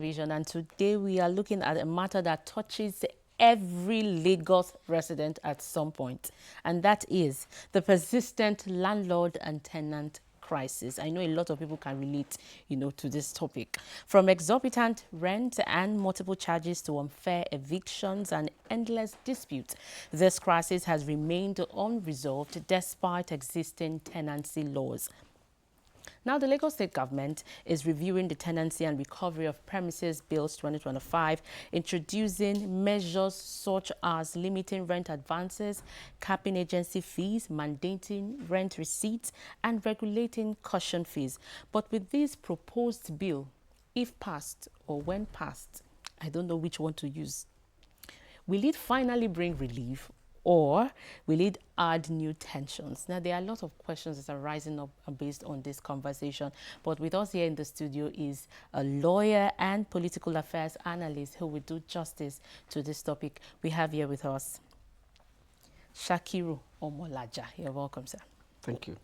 Vision, and today we are looking at a matter that touches every Lagos resident at some point, and that is the persistent landlord and tenant crisis. I know a lot of people can relate, to this topic. From exorbitant rent and multiple charges to unfair evictions and endless disputes, this crisis has remained unresolved despite existing tenancy laws. Now, the Lagos State government is reviewing the Tenancy and Recovery of Premises Bills 2025, introducing measures such as limiting rent advances, capping agency fees, mandating rent receipts, and regulating caution fees. But with this proposed bill, if passed or when passed, I don't know which one to use. Will it finally bring relief, or will it add new tensions? Now, there are a lot of questions that are rising up based on this conversation. But with us here in the studio is a lawyer and political affairs analyst who will do justice to this topic. We have here with us Shakiru Omolaja. You're welcome, sir. Thank you.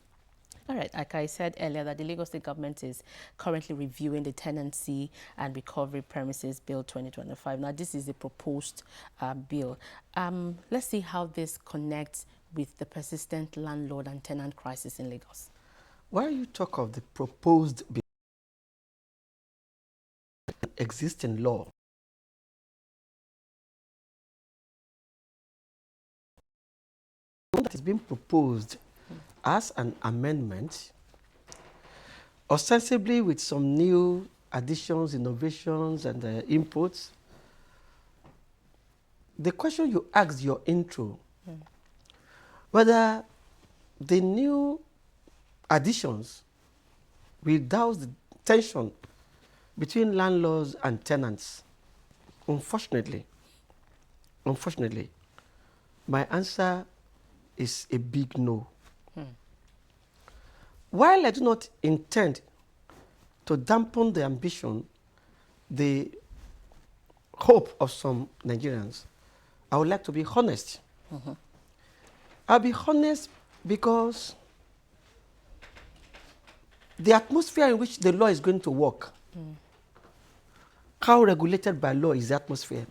All right, like I said earlier, that the Lagos State government is currently reviewing the Tenancy and Recovery Premises Bill 2025. Now, this is a proposed bill. Let's see how this connects with the persistent landlord and tenant crisis in Lagos. While you talk of the proposed bill, existing law, that is being proposed as an amendment, ostensibly with some new additions, innovations, and inputs. The question you asked your intro, whether the new additions will douse the tension between landlords and tenants. Unfortunately, my answer is a big no. While I do not intend to dampen the ambition, the hope of some Nigerians, I would like to be honest. I'll be honest because the atmosphere in which the law is going to work, how regulated by law is the atmosphere?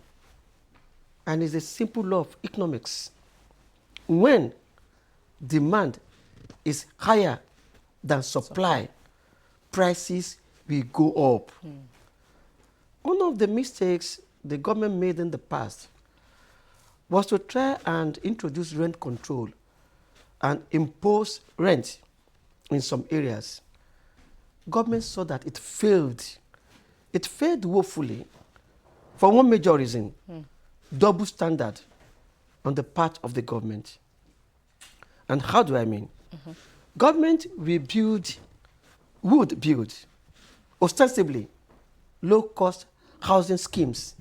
And it's a simple law of economics. When demand is higher than supply, prices will go up. One of the mistakes the government made in the past was to try and introduce rent control and impose rent in some areas. Government saw that it failed. It failed woefully for one major reason, double standard on the part of the government. And how do I mean? Government would build, ostensibly, low-cost housing schemes.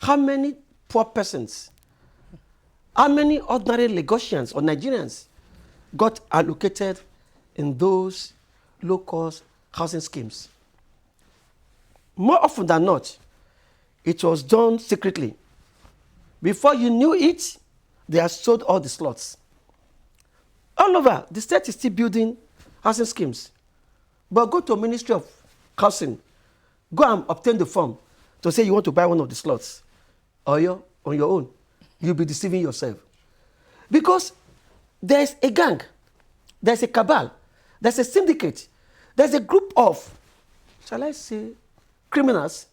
How many poor persons, how many ordinary Lagosians or Nigerians got allocated in those low-cost housing schemes? More often than not, it was done secretly. Before you knew it, they had sold all the slots. All over, the state is still building housing schemes. But go to Ministry of Housing, go and obtain the form to say you want to buy one of the slots. Or you're on your own, you'll be deceiving yourself. Because there's a gang, there's a cabal, there's a syndicate, there's a group of, shall I say, criminals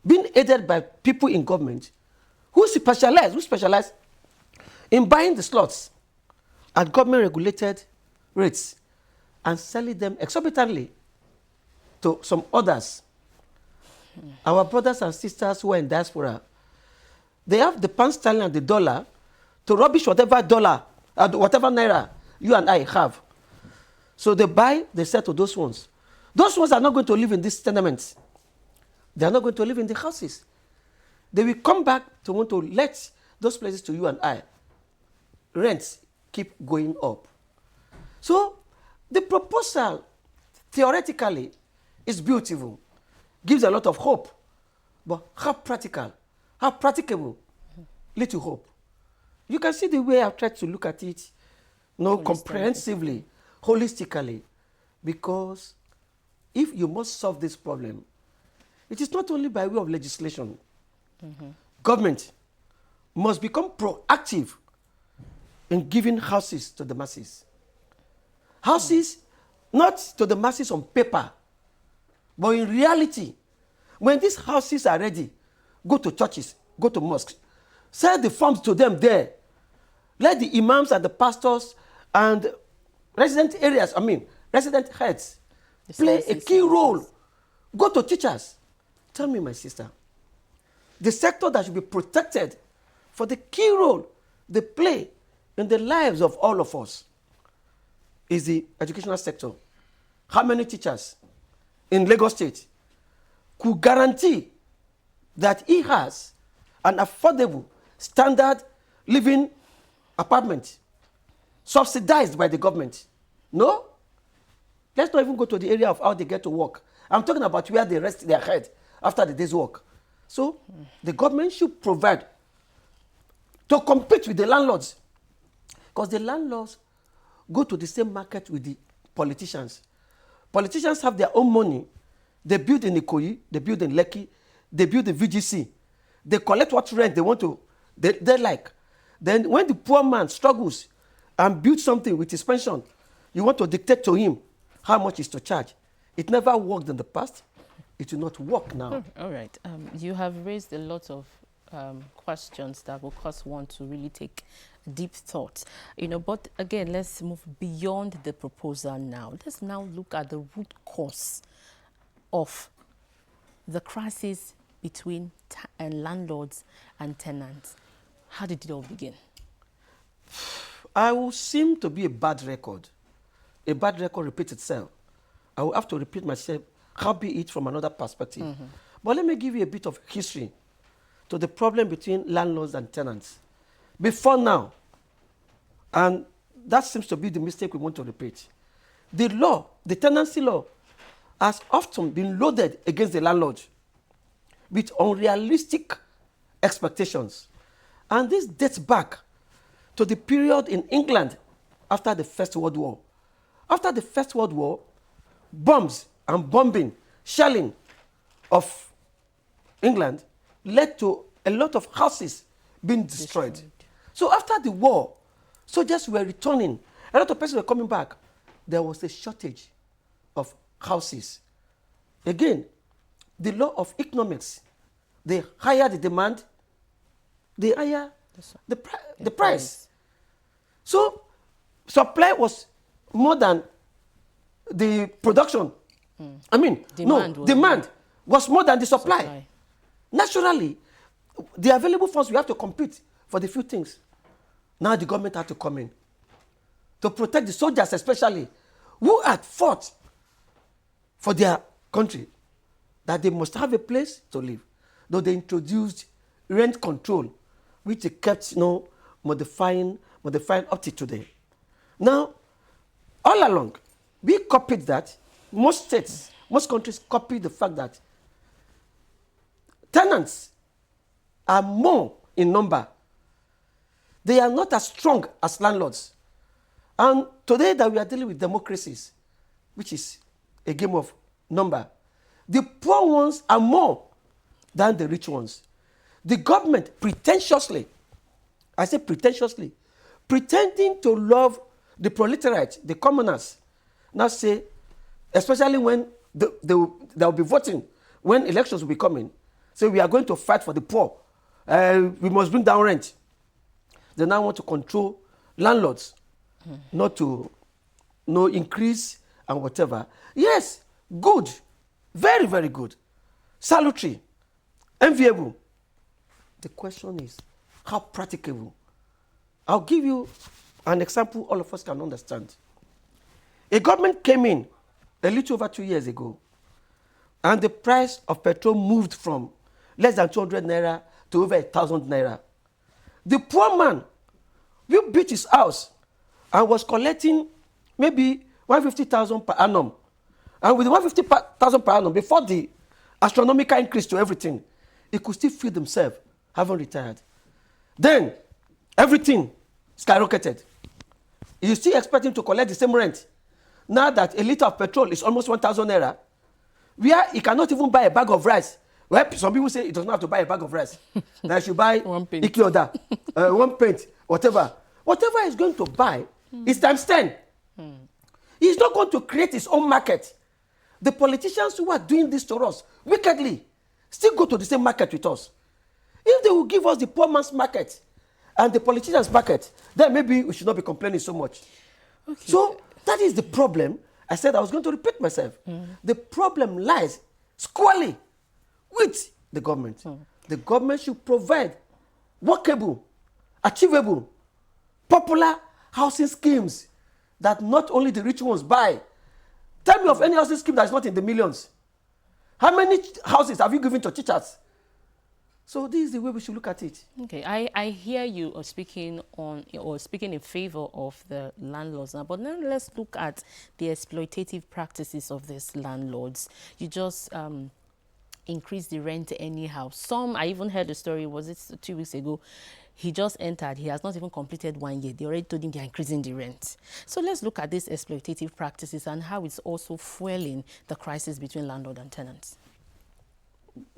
being aided by people in government who specialize in buying the slots at government-regulated rates and selling them exorbitantly to some others. Our brothers and sisters who are in diaspora, they have the pound sterling and the dollar to rubbish whatever dollar, whatever naira you and I have. So they buy, they sell to those ones. Those ones are not going to live in these tenements. They are not going to live in the houses. They will come back to want to let those places to you and I. Rents keep going up. So the proposal, theoretically, is beautiful, gives a lot of hope. But how practical, how practicable, little hope. You can see the way I've tried to look at it, comprehensively, holistically, because if you must solve this problem, It is not only by way of legislation. Government must become proactive in giving houses to the masses. Houses, not to the masses on paper, but in reality. When these houses are ready, go to churches, go to mosques, sell the forms to them there. Let the imams and the pastors and resident heads play a key role. Go to teachers. Tell me, my sister, the sector that should be protected for the key role they play in the lives of all of us is the educational sector. How many teachers in Lagos State could guarantee that he has an affordable standard living apartment subsidized by the government? No? Let's not even go to the area of how they get to work. I'm talking about where they rest their head after the day's work. So the government should provide to compete with the landlords, because the landlords go to the same market with the politicians. Politicians have their own money. They build in Ikoyi, they build in Lekki, they build in VGC. They collect what rent they like. Then when the poor man struggles and builds something with his pension, you want to dictate to him how much is to charge. It never worked in the past. It will not work now. All right. You have raised a lot of questions that will cause one to really take deep thought. But again, let's move beyond the proposal now. Let's now look at the root cause of the crisis between landlords and tenants. How did it all begin? I will seem to be a bad record. A bad record repeats itself. I will have to repeat myself, be it from another perspective. But let me give you a bit of history to the problem between landlords and tenants. Before now, and that seems to be the mistake we want to repeat, the law, the tenancy law, has often been loaded against the landlord with unrealistic expectations. And this dates back to the period in England after the First World War. After the First World War, bombs and bombing, shelling of England led to a lot of houses being destroyed. So after the war, soldiers were returning. A lot of persons were coming back. There was a shortage of houses. Again, the law of economics, the higher the demand, the higher the price. So supply was more than the production. Demand was more than the supply. Naturally, the available funds, we have to compete for the few things. Now the government had to come in to protect the soldiers, especially, who had fought for their country, that they must have a place to live. Though they introduced rent control, which they kept modifying up to today. Now, all along, we copied that. Most states, most countries copied the fact that tenants are more in number. They are not as strong as landlords. And today that we are dealing with democracies, which is a game of number, the poor ones are more than the rich ones. The government pretentiously, I say pretentiously, pretending to love the proletariat, the commoners, now say, especially when they'll be voting, when elections will be coming, say we are going to fight for the poor, we must bring down rent. They now want to control landlords, not to increase and whatever. Yes, good, very, very good, salutary, enviable. The question is, how practicable? I'll give you an example all of us can understand. A government came in a little over 2 years ago, and the price of petrol moved from less than 200 naira to over 1,000 naira. The poor man who built his house and was collecting maybe 150,000 per annum, and with the 150,000 per annum, before the astronomical increase to everything, he could still feed himself, having retired. Then everything skyrocketed. You still expect him to collect the same rent. Now that a liter of petrol is almost 1,000 naira, where he cannot even buy a bag of rice Well, some people say it doesn't have to buy a bag of rice. That should buy One paint. Ikioda, one paint, whatever. Whatever he's going to buy is times 10. He's not going to create his own market. The politicians who are doing this to us wickedly still go to the same market with us. If they will give us the poor man's market and the politician's market, then maybe we should not be complaining so much. Okay. So that is the problem. I said I was going to repeat myself. The problem lies squarely with the government. The government should provide workable, achievable, popular housing schemes that not only the rich ones buy. Tell me of any housing scheme that is not in the millions. How many houses have you given to teachers? So this is the way we should look at it. Okay, I hear you speaking in favor of the landlords now, but now let's look at the exploitative practices of these landlords. You just increase the rent anyhow. Some, I even heard a story, was it 2 weeks ago? He just entered, he has not even completed 1 year. They already told him they're increasing the rent. So let's look at these exploitative practices and how it's also fueling the crisis between landlord and tenants.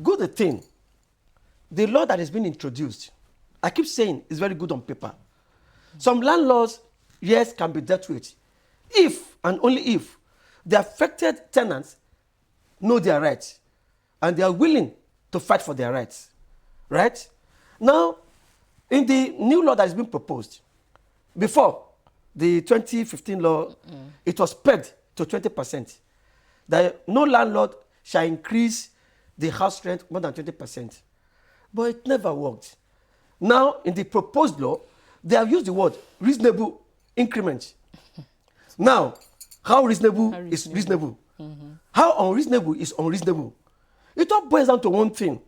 Good thing. The law that has been introduced, I keep saying, is very good on paper. Some landlords, yes, can be dealt with if and only if the affected tenants know their rights and they are willing to fight for their rights. Right? Now, in the new law that has been proposed, before the 2015 law, it was pegged to 20%. That no landlord shall increase the house rent more than 20%. But it never worked. Now, in the proposed law, they have used the word reasonable increment. Now, how reasonable is reasonable? How unreasonable is unreasonable? It all boils down to one thing.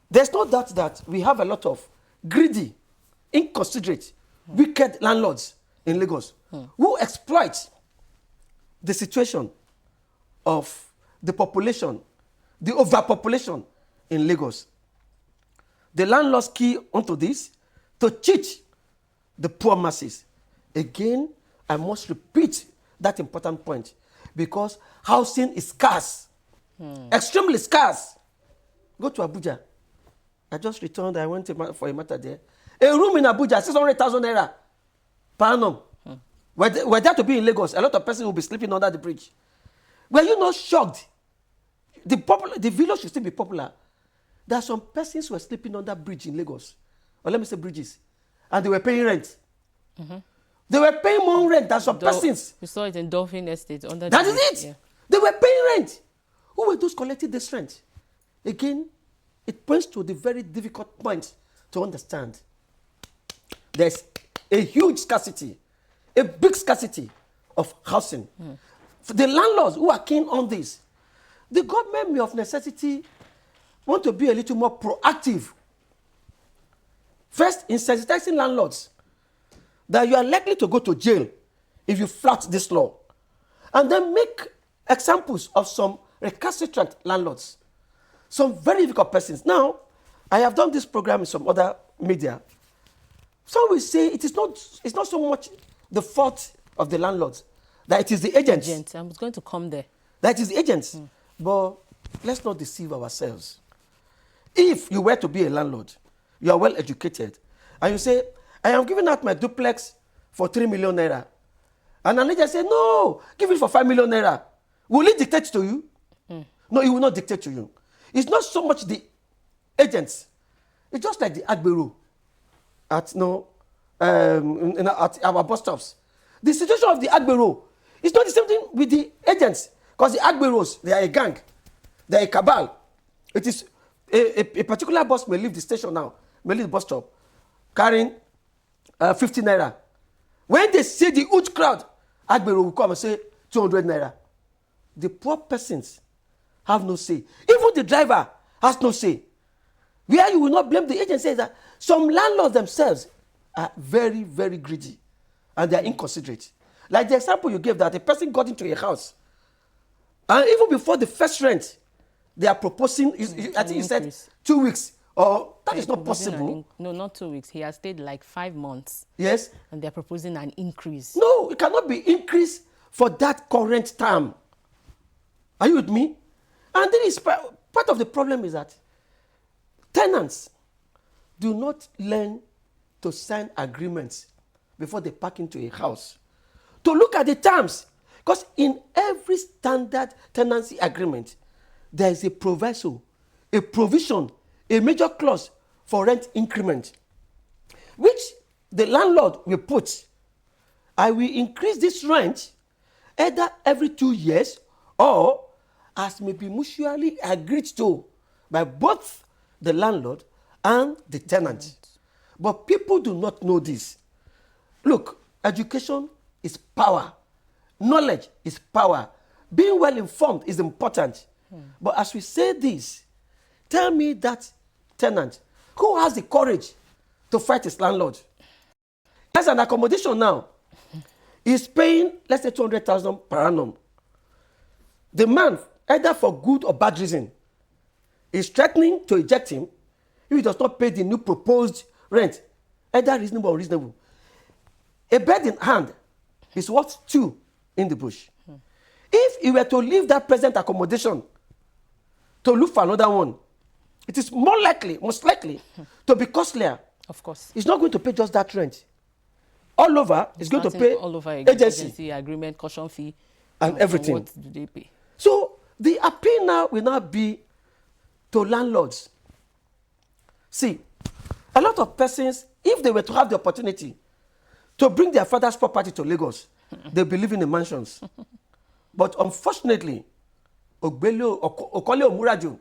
There's no doubt that we have a lot of greedy, inconsiderate, wicked landlords in Lagos who exploit the situation of the population, the overpopulation in Lagos. The landlords key onto this to cheat the poor masses. Again, I must repeat that important point because housing is scarce, extremely scarce. Go to Abuja. I just returned, I went for a matter there. A room in Abuja, 600,000 naira per annum. Were there to be in Lagos, a lot of persons will be sleeping under the bridge. Were you not shocked? The village should still be popular. There are some persons who are sleeping under bridge in Lagos, or let me say bridges, and they were paying rent. They were paying more rent than some persons. We saw it in Dolphin Estate. Under that is it. Yeah. They were paying rent. Who were those collecting this rent? Again, it points to the very difficult point to understand. There's a huge scarcity, a big scarcity of housing. For the landlords who are keen on this, the government may of necessity want to be a little more proactive. First, in sensitizing landlords that you are likely to go to jail if you flout this law. And then make examples of some recalcitrant landlords, some very difficult persons. Now, I have done this program in some other media. Some will say it's not so much the fault of the landlords, that it is the agents. I was going to come there. That is the agents. But let's not deceive ourselves. If you were to be a landlord, you are well educated, and you say, I am giving out my duplex for 3 million naira. And an agent say, no, give it for 5 million naira. Will it dictate to you? No, it will not dictate to you. It's not so much the agents. It's just like the Agbero at our bus stops. The situation of the Agbero is not the same thing with the agents, because the Agberos, they are a gang, they are a cabal. It is a particular bus may leave the station now, may leave the bus stop, carrying 50 naira. When they see the huge crowd, Agbero will come and say 200 naira. The poor persons have no say. Even the driver has no say. Where you will not blame the agency is that some landlords themselves are very, very greedy and they are inconsiderate. Like the example you gave, that a person got into a house and even before the first rent, they are proposing, I think you said 2 weeks, or that is not possible. No, not 2 weeks. He has stayed like 5 months. Yes. And they're proposing an increase. No, it cannot be increased for that current term. Are you with me? And then part of the problem is that tenants do not learn to sign agreements before they pack into a house, to look at the terms. Because in every standard tenancy agreement, there is a proviso, a provision, a major clause for rent increment, which the landlord will put. I will increase this rent either every 2 years or as may be mutually agreed to by both the landlord and the tenant. But people do not know this. Look, education is power. Knowledge is power. Being well informed is important. But as we say this, tell me that tenant who has the courage to fight his landlord. As an accommodation now, he's paying, let's say, 200,000 per annum. The man, either for good or bad reason, is threatening to eject him if he does not pay the new proposed rent, either reasonable or reasonable. A bird in hand is worth two in the bush. If he were to leave that present accommodation to look for another one, it is most likely to be costlier. Of course. He's not going to pay just that rent. All over, he's going to pay all over agency agreement, caution fee, and everything. What do they pay? So the appeal now will now be to landlords. See, a lot of persons, if they were to have the opportunity to bring their father's property to Lagos, they be living in mansions. But unfortunately, Ogbele, Okole, Omurajo,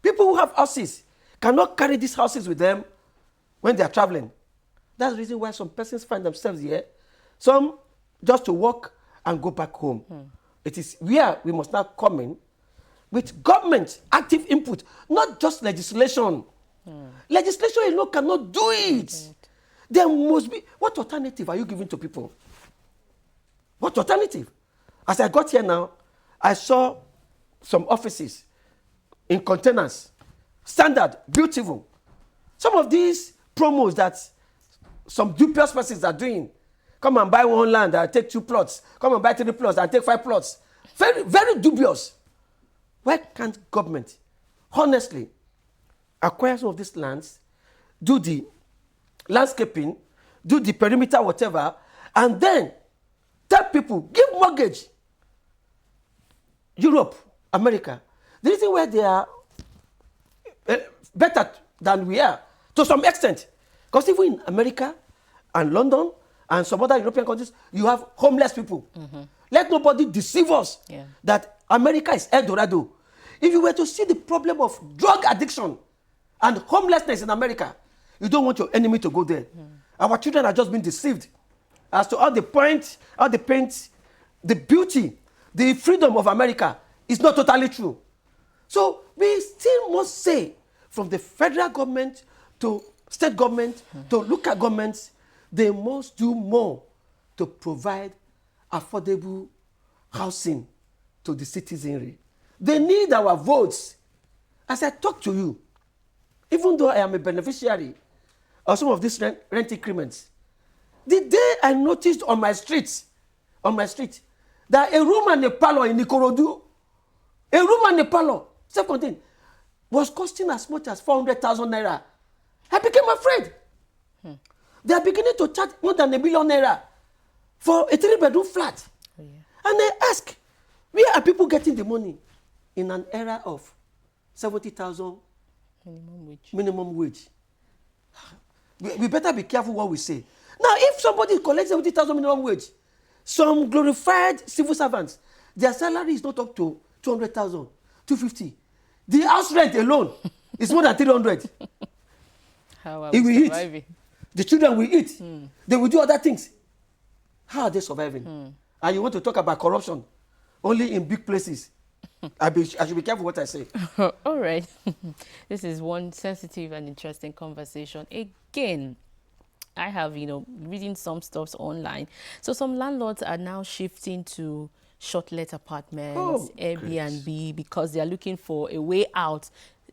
people who have houses cannot carry these houses with them when they are traveling. That's the reason why some persons find themselves here. Some just to work and go back home. It is where we must now come in with government active input, not just legislation. Legislation alone cannot do it. There must be. What alternative are you giving to people? What alternative? As I got here now, I saw some offices in containers, standard, beautiful. Some of these promos that some dubious persons are doing. Come and buy one land, I'll take 2 plots. Come and buy 3 plots, I'll take 5 plots. Very, very dubious. Why can't government honestly acquire some of these lands, do the landscaping, do the perimeter, whatever, and then tell people, give mortgage. Europe, America, the reason why they are better than we are, to some extent, because even in America and London and some other European countries, you have homeless people. Let nobody deceive us that America is El Dorado. If you were to see the problem of drug addiction and homelessness in America, you don't want your enemy to go there. Our children are just being deceived as to how they paint, the beauty, the freedom of America is not totally true. So we still must say, from the federal government to state government to local governments, they must do more to provide affordable housing to the citizenry. They need our votes. As I talk to you, even though I am a beneficiary of some of these rent increments, the day I noticed on my street, that a room and a parlor in Ikorodu, a room and a parlor, self-contained, was costing as much as 400,000 naira. I became afraid. They are beginning to charge more than 1 million naira for a 3-bedroom flat. And I ask, where are people getting the money in an era of 70,000 minimum wage? We better be careful what we say. Now, if somebody collects 70,000 minimum wage, some glorified civil servants, their salary is not up to 200,000, 250. The house rent alone is more than 300. How are we surviving? Eat. The children will eat. They will do other things. How are they surviving? And you want to talk about corruption only in big places. I should be careful what I say. All right. This is one sensitive and interesting conversation. Again, I have, reading some stuff online. So some landlords are now shifting to short-let apartments, Airbnb, because they are looking for a way out,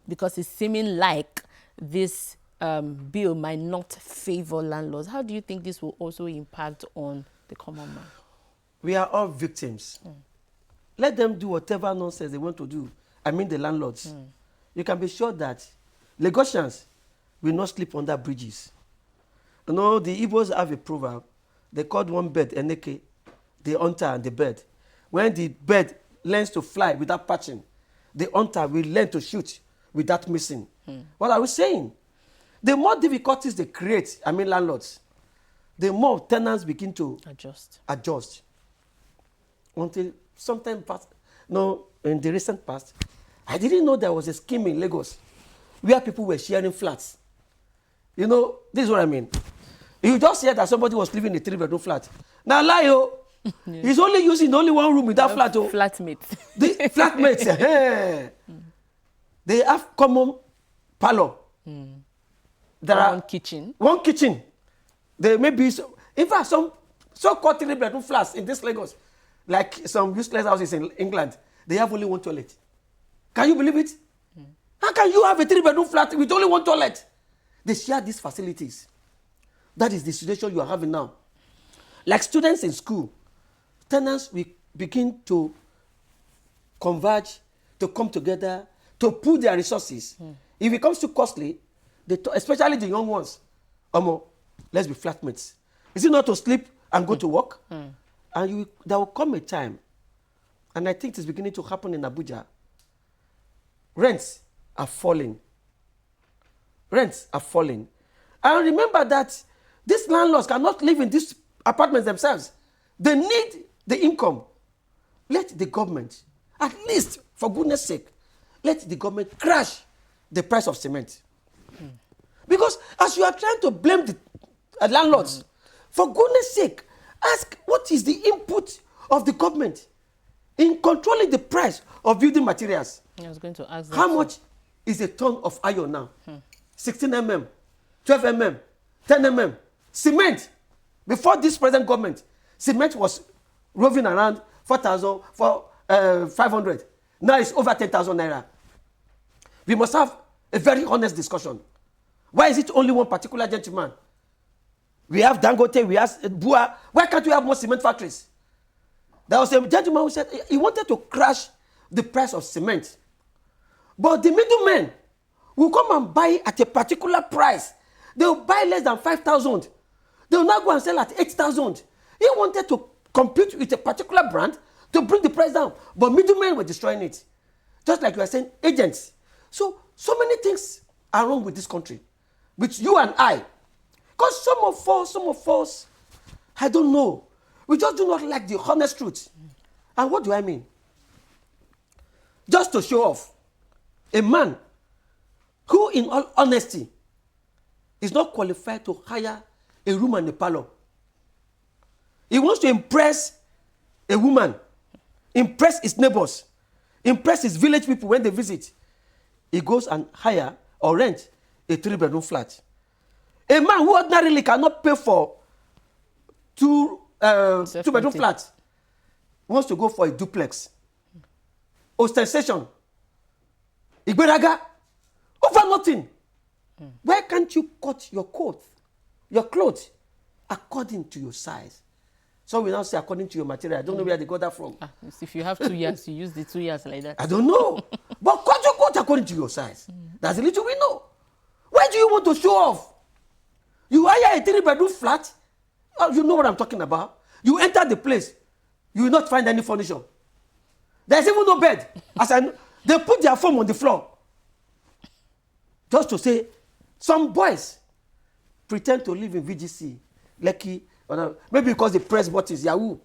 because it's seeming like this bill might not favor landlords. How do you think this will also impact on the common man? We are all victims. Let them do whatever nonsense they want to do. I mean the landlords, you can be sure that Lagosians will not sleep under bridges. You know, the Igbos have a proverb. They called one bird Eneke, the hunter and the bird. When the bird learns to fly without patching, the hunter will learn to shoot without missing. What are we saying? The more difficulties they create, I mean landlords, the more tenants begin to adjust. Until sometime past, no, in the recent past, I didn't know there was a scheme in Lagos where people were sharing flats. You know, this is what I mean. You just hear that somebody was living in a 3-bedroom flat. Now lie, oh. Yeah. He's only using only one room in that flat. Oh. Flatmates. The flatmates. They have common parlor. There are one kitchen. There may be, in fact, some so-called 3-bedroom flats in this Lagos, like some useless houses in England, they have only one toilet. Can you believe it? How can you have a 3-bedroom flat with only one toilet? They share these facilities. That is the situation you are having now. Like students in school, tenants will begin to converge, to come together, to pool their resources. If it comes too costly, especially the young ones, let's be flatmates. Is it not to sleep and go to work? And there will come a time, and I think it's beginning to happen in Abuja, rents are falling. Rents are falling. And remember that these landlords cannot live in these apartments themselves. They need the income. Let the government, at least for goodness sake, let the government crash the price of cement. Because as you are trying to blame the landlords, for goodness sake, ask what is the input of the government in controlling the price of building materials. I was going to ask that. How much is a ton of iron now? 16 mm, 12 mm, 10 mm. Cement, before this present government, cement was roving around 4,500. Now it's over 10,000 naira. We must have a very honest discussion. Why is it only one particular gentleman? We have Dangote, we have Bua. Why can't we have more cement factories? There was a gentleman who said he wanted to crash the price of cement. But the middlemen will come and buy at a particular price. They will buy less than 5,000. They will now go and sell at 8,000. He wanted to compete with a particular brand to bring the price down. But middlemen were destroying it. Just like you are saying, agents. So many things are wrong with this country. With you and I. Because some of us, I don't know. We just do not like the honest truth. And what do I mean? Just to show off. A man who, in all honesty, is not qualified to hire a room and a parlor. He wants to impress a woman, impress his neighbors, impress his village people when they visit. He goes and hire or rent a 3-bedroom flat. A man who ordinarily cannot pay for two-bedroom flats wants to go for a duplex. Ostentation. Igberaga. Over nothing. Why can't you cut your clothes, according to your size? So we now say according to your material. I don't know where they got that from. If you have 2 years, you use the 2 years like that. I don't know. But cut your coat according to your size. That's a little we know. Why do you want to show off? You hire a 3-bedroom flat. You know what I'm talking about. You enter the place. You will not find any furniture. There's even no bed. They put their phone on the floor. Just to say, some boys pretend to live in VGC, Lekki, maybe because the press buttons, Yahoo.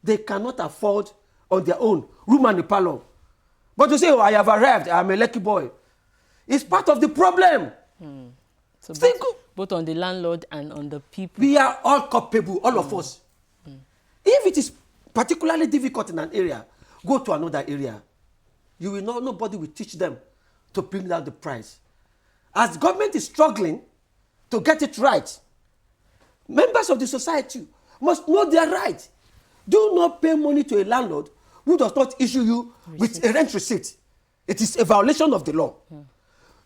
They cannot afford on their own room and a parlor. But to say, I have arrived, I'm a Lekki boy, it's part of the problem. So both on the landlord and on the people. We are all culpable, all of us. If it is particularly difficult in an area, go to another area. You will know nobody will teach them to bring down the price. As government is struggling to get it right, members of the society must know their right. Do not pay money to a landlord who does not issue you with a rent receipt. It is a violation of the law.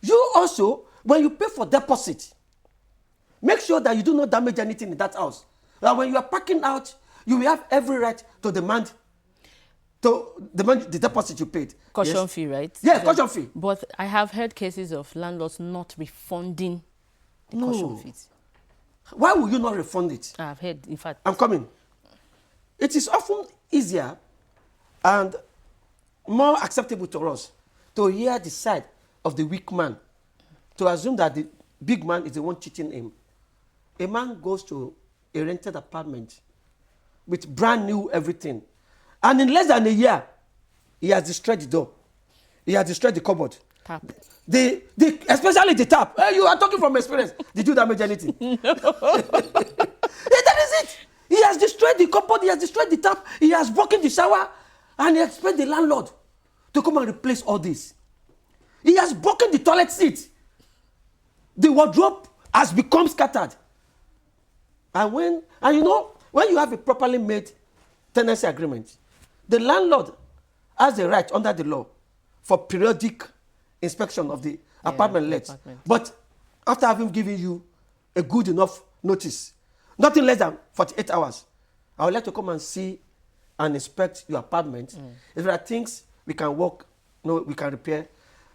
You also, when you pay for deposit, make sure that you do not damage anything in that house. Now, when you are packing out, you will have every right to demand to the deposit you paid. Caution Yes. fee, right? Yes, caution fee. But I have heard cases of landlords not refunding the No. caution fees. Why will you not refund it? I've heard, in fact. I'm coming. It is often easier and more acceptable to us to hear the side of the weak man, to assume that the big man is the one cheating him. A man goes to a rented apartment with brand new everything, and in less than a year, he has destroyed the door. He has destroyed the cupboard. Tap. Especially the tap. You are talking from experience. Did you damage anything? No. That is it. He has destroyed the cupboard. He has destroyed the tap. He has broken the shower, and he expects the landlord to come and replace all this. He has broken the toilet seat. The wardrobe has become scattered. And you know, when you have a properly made tenancy agreement, the landlord has the right under the law for periodic inspection of the apartment let. But after having given you a good enough notice, nothing less than 48 hours, I would like to come and see and inspect your apartment. If there are things we can work, we can repair.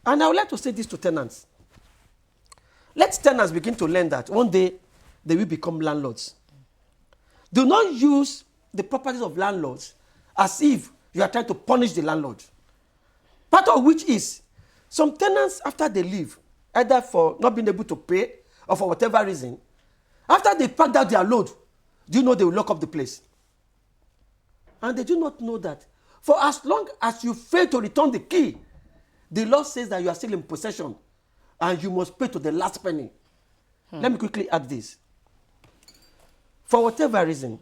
And I would like to say this to tenants. Let tenants begin to learn that one day they will become landlords. Do not use the properties of landlords as if you are trying to punish the landlord. Part of which is some tenants, after they leave, either for not being able to pay or for whatever reason, after they packed out their load, do you know they will lock up the place? And they do not know that for as long as you fail to return the key, the law says that you are still in possession and you must pay to the last penny. Let me quickly add this. For whatever reason,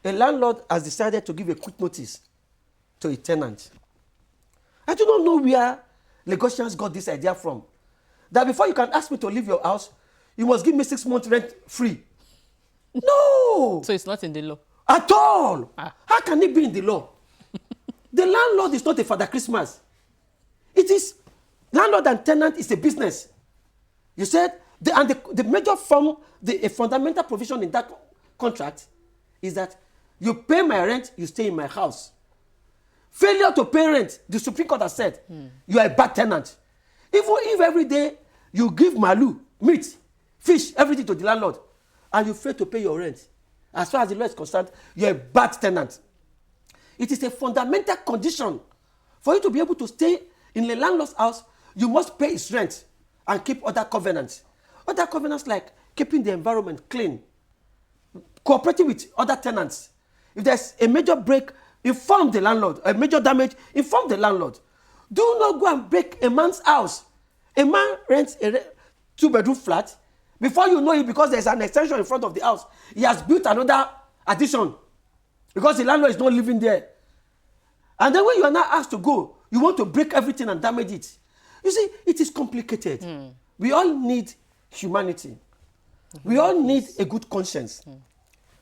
a landlord has decided to give a quick notice to a tenant. I do not know where Lagosians got this idea from. That before you can ask me to leave your house, you must give me 6 months rent free. No! So it's not in the law? At all! How can it be in the law? The landlord is not a Father Christmas. It is, landlord and tenant is a business. You said, the major form, a fundamental provision in that contract is that you pay my rent, you stay in my house. Failure to pay rent, the Supreme Court has said, you are a bad tenant. Even if every day you give malu, meat, fish, everything to the landlord, and you fail to pay your rent, as far as the law is concerned, you're a bad tenant. It is a fundamental condition for you to be able to stay in a landlord's house. You must pay his rent and keep other covenants. Other covenants like keeping the environment clean, cooperating with other tenants. If there's a major break, inform the landlord. A major damage, inform the landlord. Do not go and break a man's house. A man rents a 2-bedroom flat. Before you know it, because there's an extension in front of the house, he has built another addition because the landlord is not living there. And then when you are now asked to go, you want to break everything and damage it. You see, it is complicated. We all need humanity. We all need a good conscience.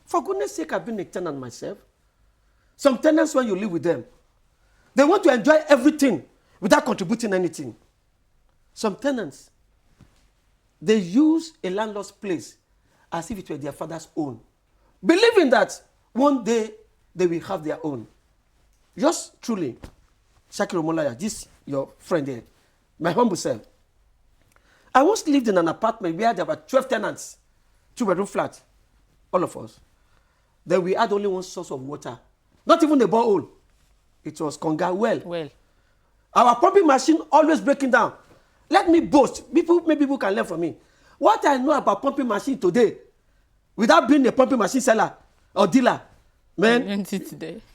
For goodness sake, I've been a tenant myself. Some tenants, when you live with them, they want to enjoy everything without contributing anything. Some tenants, they use a landlord's place as if it were their father's own, believing that one day they will have their own. Yours truly, Shakir Omolaya, this your friend here, my humble self. I once lived in an apartment where there were 12 tenants, 2-bedroom flat, all of us. Then we had only one source of water, not even a borehole. It was Konga well. Our pumping machine always breaking down. Let me boast. Maybe people can learn from me. What I know about pumping machine today, without being a pumping machine seller or dealer, man,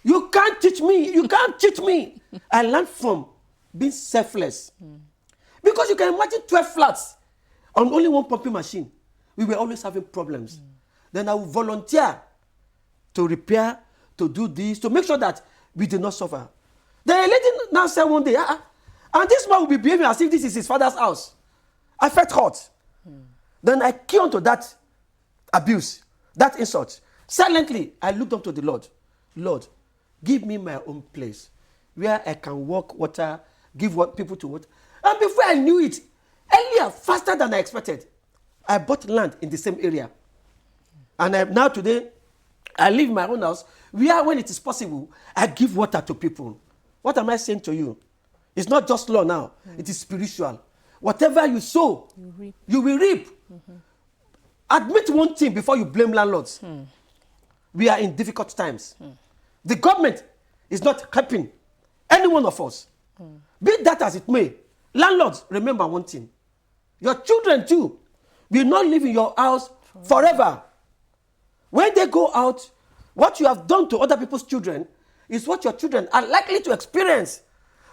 you can't teach me. You can't teach me. I learned from being selfless. Because you can imagine 12 flats on only one pumping machine. We were always having problems. Then I would volunteer to repair, to do this, to make sure that we did not suffer. The lady now said one day, and this man will be behaving as if this is his father's house. I felt hot. Then I key on to that abuse, that insult. Silently, I looked up to the Lord. Lord, give me my own place where I can walk water, give people to water. And before I knew it, earlier, faster than I expected, I bought land in the same area. And now today, I live in my own house where, when it is possible, I give water to people. What am I saying to you? It's not just law now. It is spiritual. Whatever you sow, you will reap. Admit one thing before you blame landlords. We are in difficult times. The government is not helping any one of us. Be that as it may, landlords, remember one thing. Your children too will not live in your house forever. When they go out, what you have done to other people's children is what your children are likely to experience.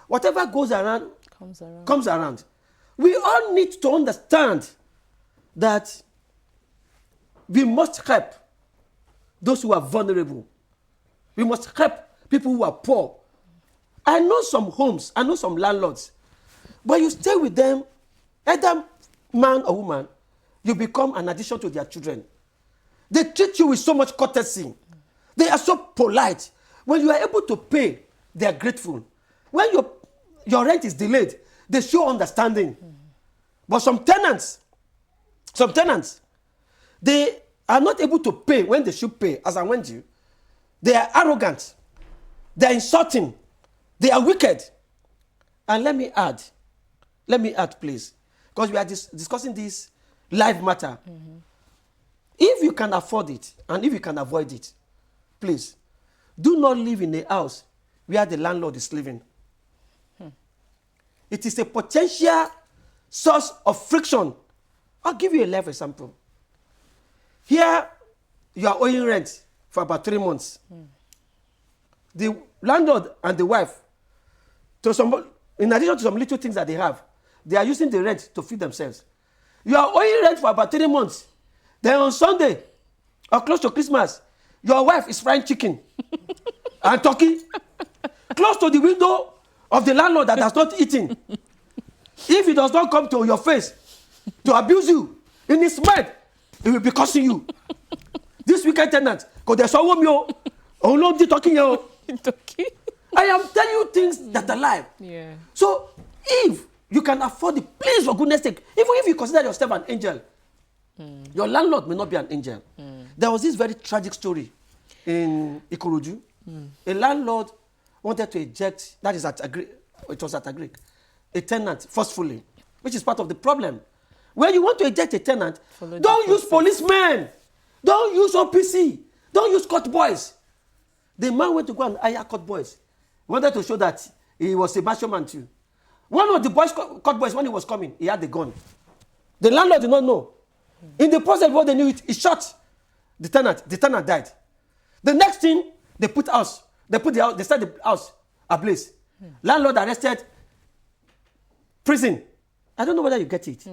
Whatever goes around comes around. We all need to understand that we must help those who are vulnerable. We must help people who are poor. I know some homes, I know some landlords, but you stay with them, either man or woman, you become an addition to their children. They treat you with so much courtesy. They are so polite. When you are able to pay, they are grateful. When your rent is delayed, they show understanding. But some tenants, they are not able to pay when they should pay, as I went you. They are arrogant. They are insulting. They are wicked. And let me add, please, because we are discussing this live matter. If you can afford it, and if you can avoid it, please, do not live in a house where the landlord is living. It is a potential source of friction. I'll give you a live example. Here, you are owing rent for about 3 months. The landlord and the wife, in addition to some little things that they have, they are using the rent to feed themselves. You are owing rent for about 3 months. Then on Sunday, or close to Christmas, your wife is frying chicken and turkey close to the window of the landlord that has not eaten. If he does not come to your face to abuse you, in his mind, he will be cursing you. This wicked tenant, because there's someone talking. I am telling you things that are live. Yeah. So if you can afford it, please, for goodness sake, even if you consider yourself an angel, your landlord may not be an angel. There was this very tragic story in Ikorodu. A landlord wanted to eject, that is at Agric, it was at Agric, a tenant forcefully, which is part of the problem. When you want to eject a tenant, don't use policemen, don't use OPC, don't use court boys. The man went to go and hire court boys. He wanted to show that he was a macho man too. One of the court boys, when he was coming, he had the gun. The landlord did not know. In the process, before they knew it, he shot the tenant. The tenant died. The next thing, they set the house ablaze. Landlord arrested, prison. I don't know whether you get it.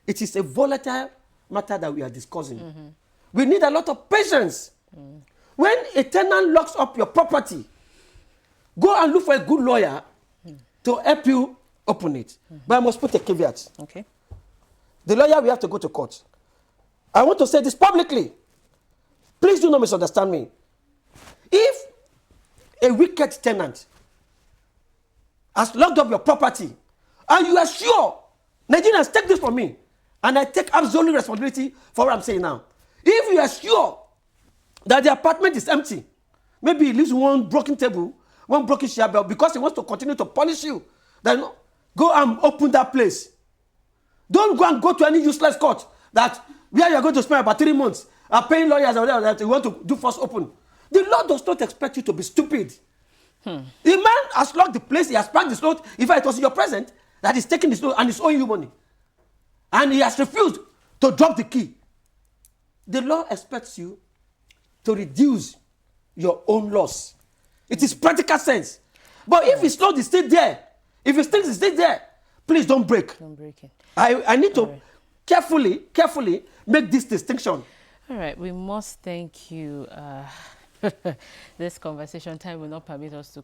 It is a volatile matter that we are discussing. We need a lot of patience. When a tenant locks up your property, go and look for a good lawyer to help you open it. But I must put a caveat. Okay. The lawyer will have to go to court. I want to say this publicly. Please do not misunderstand me. If a wicked tenant has locked up your property and you are sure, Nigerians, take this from me, and I take absolute responsibility for what I'm saying now. If you are sure that the apartment is empty, maybe he leaves one broken table, one broken chair bell, because he wants to continue to punish you, then go and open that place. Don't go to any useless court that where you're going to spend about 3 months paying lawyers or whatever that you want to do first open. The law does not expect you to be stupid. The man has locked the place, he has packed the note. In fact, it was in your present that he's taking this note and he's owing you money. And he has refused to drop the key. The law expects you to reduce your own loss. It is practical sense. But if it's not, it's still there. If it stinks, it's still there. Please don't break. Don't break it. I need to carefully make this distinction. All right, we must thank you. This conversation time will not permit us to,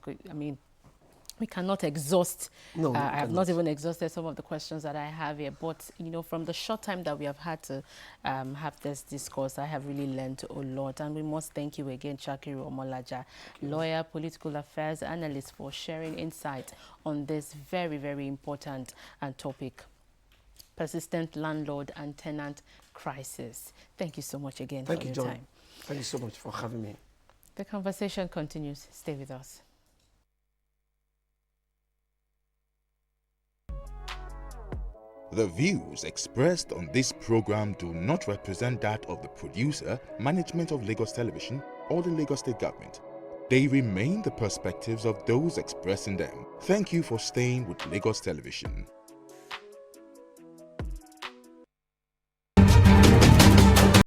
we cannot exhaust. No, I have not even exhausted some of the questions that I have here. But, from the short time that we have had to have this discourse, I have really learned a lot. And we must thank you again, Chakiru Omolaja, lawyer, political affairs analyst, for sharing insight on this very, very important topic. Persistent landlord and tenant crisis. Thank you so much again for your time. Thank you so much for having me. The conversation continues. Stay with us. The views expressed on this program do not represent that of the producer, management of Lagos Television, or the Lagos State Government. They remain the perspectives of those expressing them. Thank you for staying with Lagos Television.